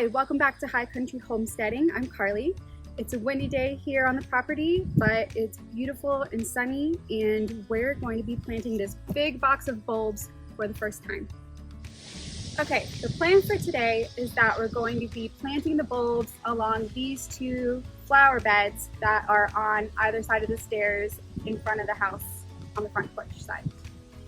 Hi, welcome back to High Country Homesteading. I'm Carly. It's a windy day here on the property, but it's beautiful and sunny, and we're going to be planting this big box of bulbs for the first time. Okay, the plan for today is that we're going to be planting the bulbs along these two flower beds that are on either side of the stairs in front of the house on the front porch side.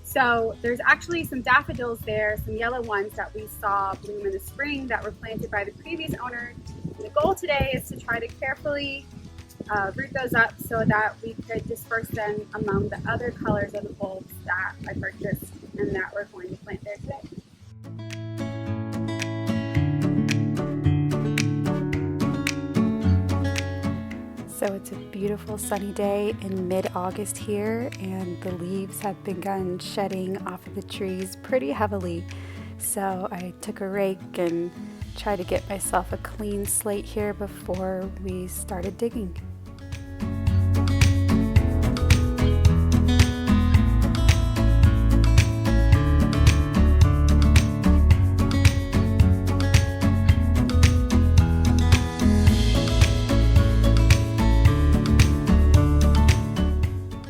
So there's actually some daffodils there, some yellow ones that we saw bloom in the spring that were planted by the previous owner. And the goal today is to try to carefully root those up so that we could disperse them among the other colors of the bulbs that I purchased and that we're going to plant there today. So it's a beautiful sunny day in mid-August here, and the leaves have begun shedding off of the trees pretty heavily. So I took a rake and tried to get myself a clean slate here before we started digging.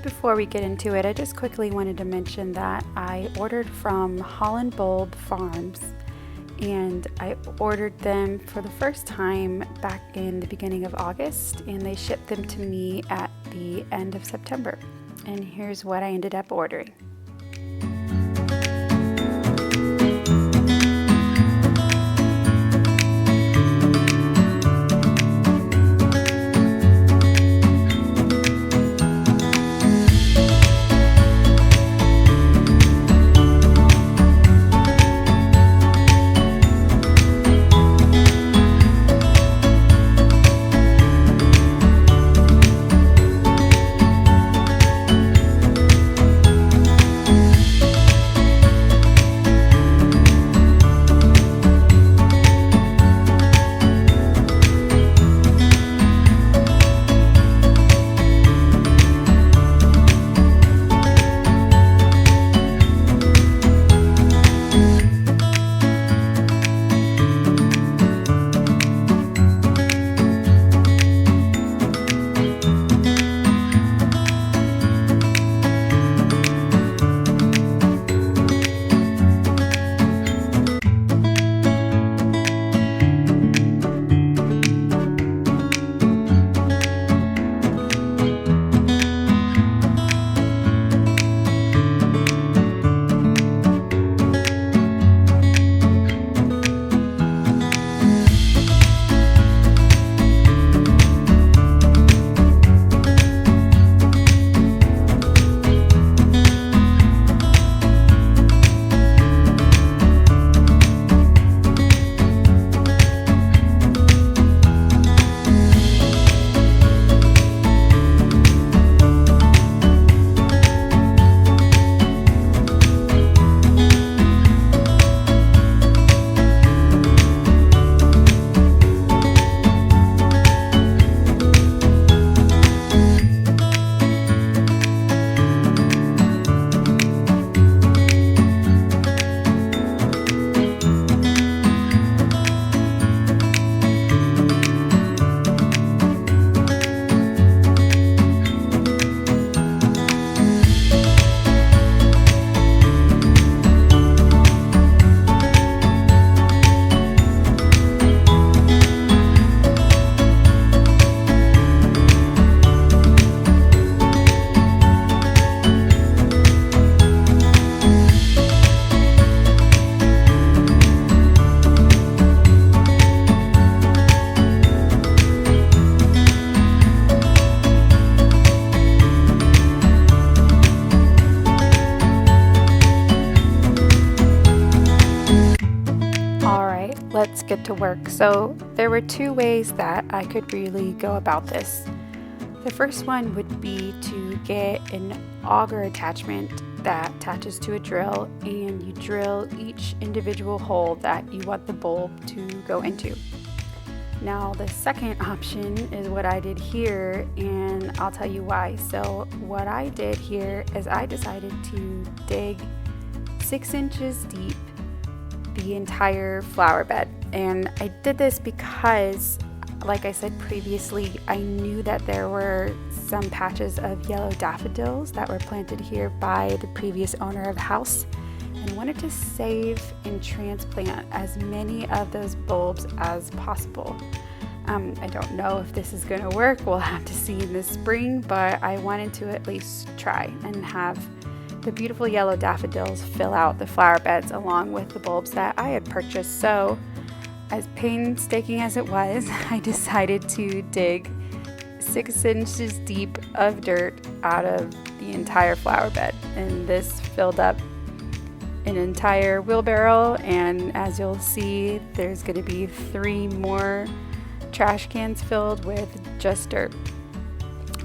Before we get into it, I just quickly wanted to mention that I ordered from Holland Bulb Farms, and I ordered them for the first time back in the beginning of August, and they shipped them to me at the end of September. And here's what I ended up ordering. Let's get to work. So there were two ways that I could really go about this. The first one would be to get an auger attachment that attaches to a drill, and you drill each individual hole that you want the bulb to go into. Now the second option is what I did here, and I'll tell you why. So what I did here is I decided to dig 6 inches deep the entire flower bed. And I did this because, like I said previously, I knew that there were some patches of yellow daffodils that were planted here by the previous owner of the house, and wanted to save and transplant as many of those bulbs as possible. I don't know if this is going to work. We'll have to see in the spring, but I wanted to at least try and have the beautiful yellow daffodils fill out the flower beds along with the bulbs that I had purchased. So, as painstaking as it was, I decided to dig 6 inches deep of dirt out of the entire flower bed, and this filled up an entire wheelbarrow. And as you'll see, there's going to be 3 more trash cans filled with just dirt.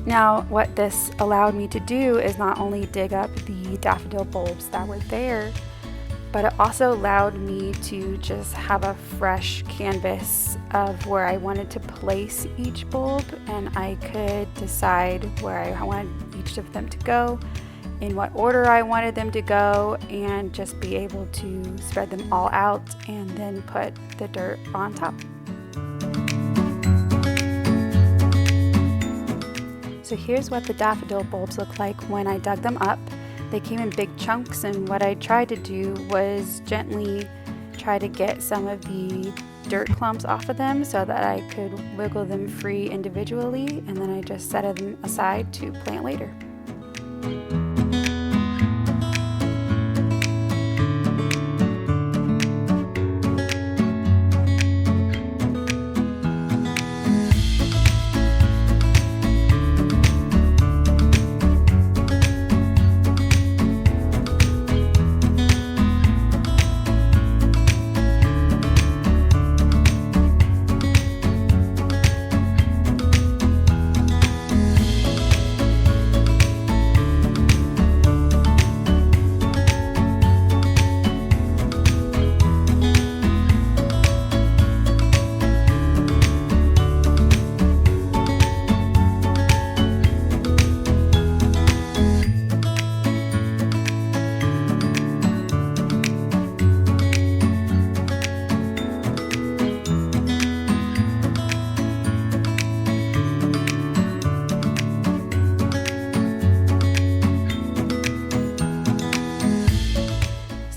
Now, what this allowed me to do is not only dig up the daffodil bulbs that were there, but it also allowed me to just have a fresh canvas of where I wanted to place each bulb, and I could decide where I wanted each of them to go, in what order I wanted them to go, and just be able to spread them all out and then put the dirt on top. So here's what the daffodil bulbs look like when I dug them up. They came in big chunks, and what I tried to do was gently try to get some of the dirt clumps off of them so that I could wiggle them free individually, and then I just set them aside to plant later.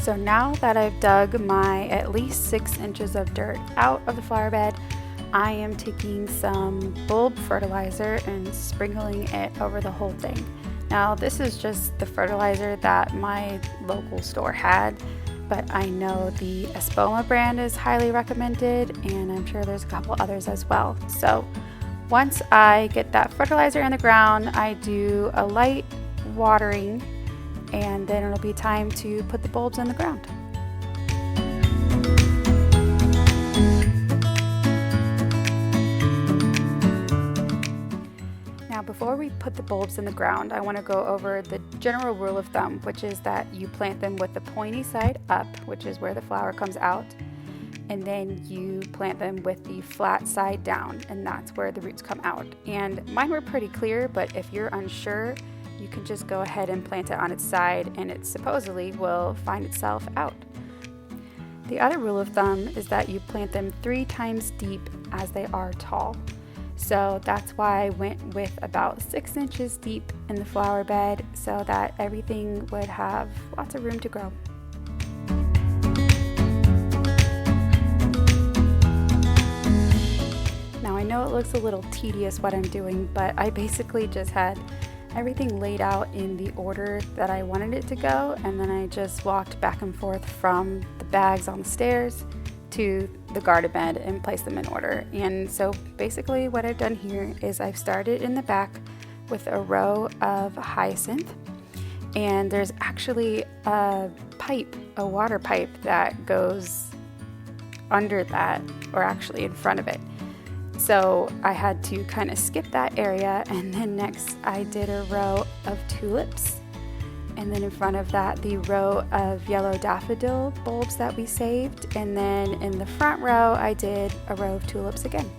So now that I've dug my at least 6 inches of dirt out of the flower bed, I am taking some bulb fertilizer and sprinkling it over the whole thing. Now this is just the fertilizer that my local store had, but I know the Espoma brand is highly recommended, and I'm sure there's a couple others as well. So once I get that fertilizer in the ground, I do a light watering, and then it'll be time to put the bulbs in the ground. Now before we put the bulbs in the ground, I want to go over the general rule of thumb, which is that you plant them with the pointy side up, which is where the flower comes out, and then you plant them with the flat side down, and that's where the roots come out. And mine were pretty clear, but if you're unsure, you can just go ahead and plant it on its side, and it supposedly will find itself out. The other rule of thumb is that you plant them 3 times deep as they are tall. So that's why I went with about 6 inches deep in the flower bed so that everything would have lots of room to grow. Now I know it looks a little tedious what I'm doing, but I basically just had everything laid out in the order that I wanted it to go, and then I just walked back and forth from the bags on the stairs to the garden bed and placed them in order. And so basically what I've done here is I've started in the back with a row of hyacinth, and there's actually a water pipe that goes under that, or actually in front of it. So I had to kind of skip that area, and then next I did a row of tulips, and then in front of that the row of yellow daffodil bulbs that we saved, and then in the front row I did a row of tulips again.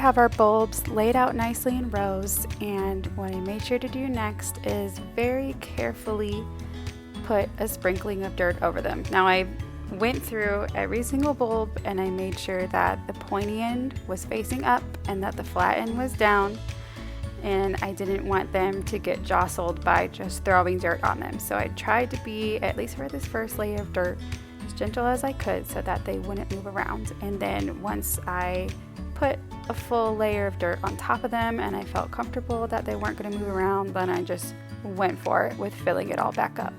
have our bulbs laid out nicely in rows, and what I made sure to do next is very carefully put a sprinkling of dirt over them. Now I went through every single bulb and I made sure that the pointy end was facing up and that the flat end was down, and I didn't want them to get jostled by just throwing dirt on them. So I tried to be, at least for this first layer of dirt, as gentle as I could so that they wouldn't move around. And then once I put a full layer of dirt on top of them and I felt comfortable that they weren't going to move around, then I just went for it with filling it all back up.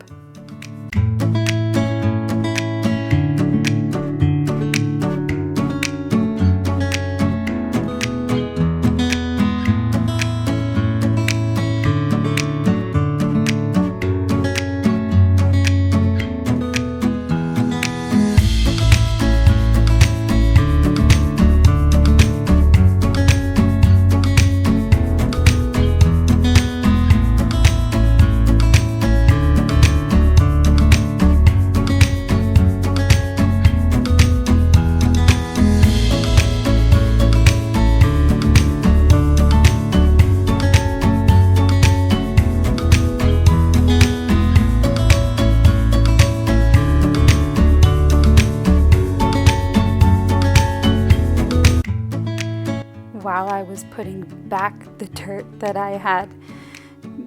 While I was putting back the dirt that I had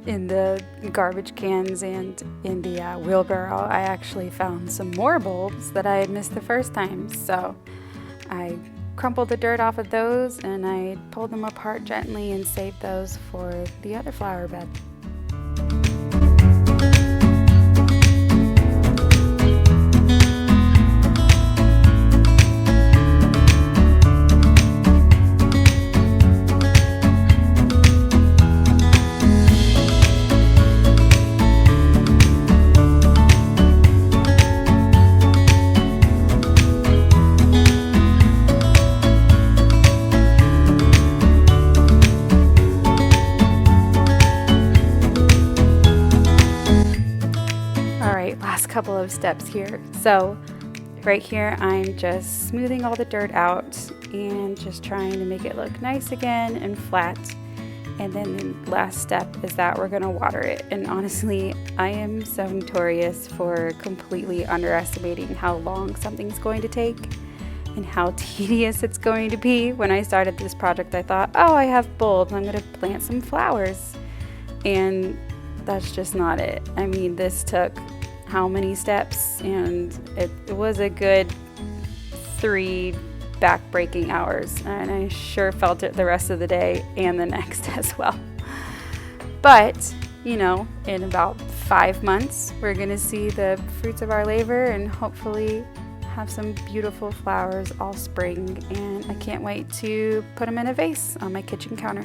in the garbage cans and in the wheelbarrow, I actually found some more bulbs that I had missed the first time. So I crumpled the dirt off of those and I pulled them apart gently and saved those for the other flower bed. Couple of steps here. So right here I'm just smoothing all the dirt out and just trying to make it look nice again and flat. And then the last step is that we're going to water it. And honestly, I am so notorious for completely underestimating how long something's going to take and how tedious it's going to be. When I started this project, I thought, oh, I have bulbs, I'm going to plant some flowers. And that's just not it. I mean, this took how many steps, and it was a good 3 back-breaking hours, and I sure felt it the rest of the day and the next as well. But you know, in about 5 months we're gonna see the fruits of our labor and hopefully have some beautiful flowers all spring, and I can't wait to put them in a vase on my kitchen counter.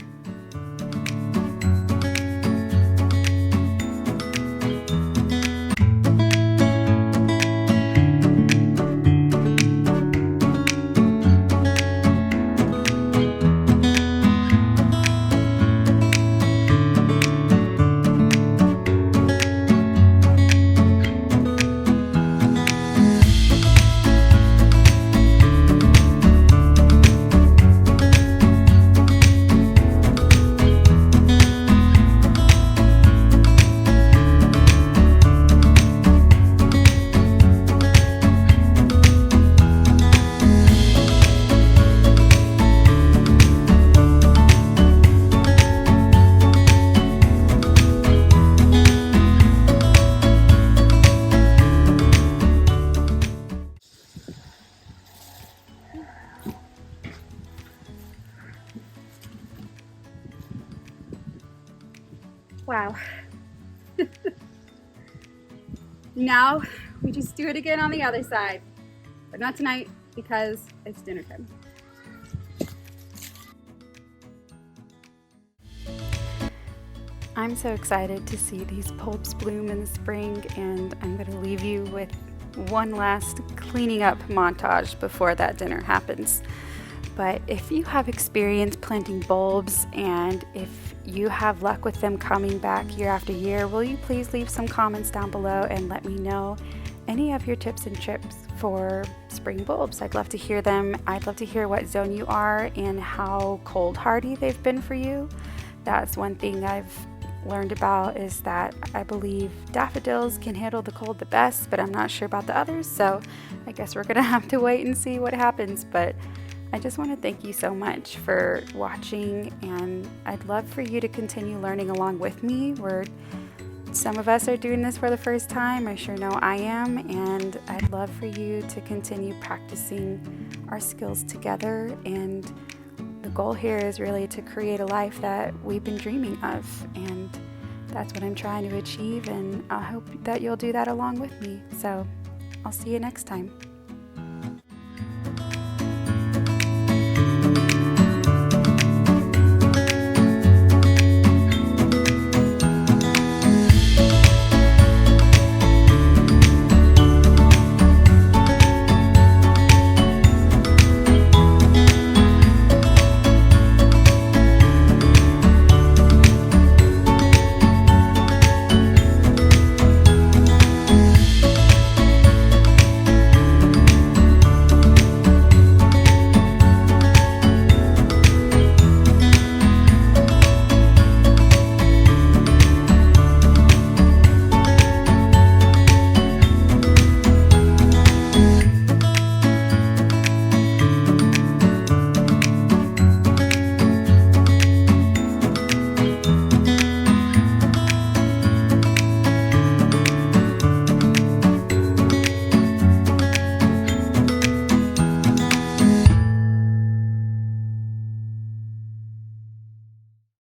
Wow. Now we just do it again on the other side, but not tonight because it's dinner time. I'm so excited to see these bulbs bloom in the spring, and I'm going to leave you with one last cleaning up montage before that dinner happens. But if you have experience planting bulbs and if you have luck with them coming back year after year, will you please leave some comments down below and let me know any of your tips and tricks for spring bulbs. I'd love to hear them. I'd love to hear what zone you are and how cold hardy they've been for you. That's one thing I've learned about, is that I believe daffodils can handle the cold the best, but I'm not sure about the others, so I guess we're gonna have to wait and see what happens. But I just want to thank you so much for watching, and I'd love for you to continue learning along with me. Some of us are doing this for the first time. I sure know I am, and I'd love for you to continue practicing our skills together. And the goal here is really to create a life that we've been dreaming of, and that's what I'm trying to achieve, and I hope that you'll do that along with me. So I'll see you next time.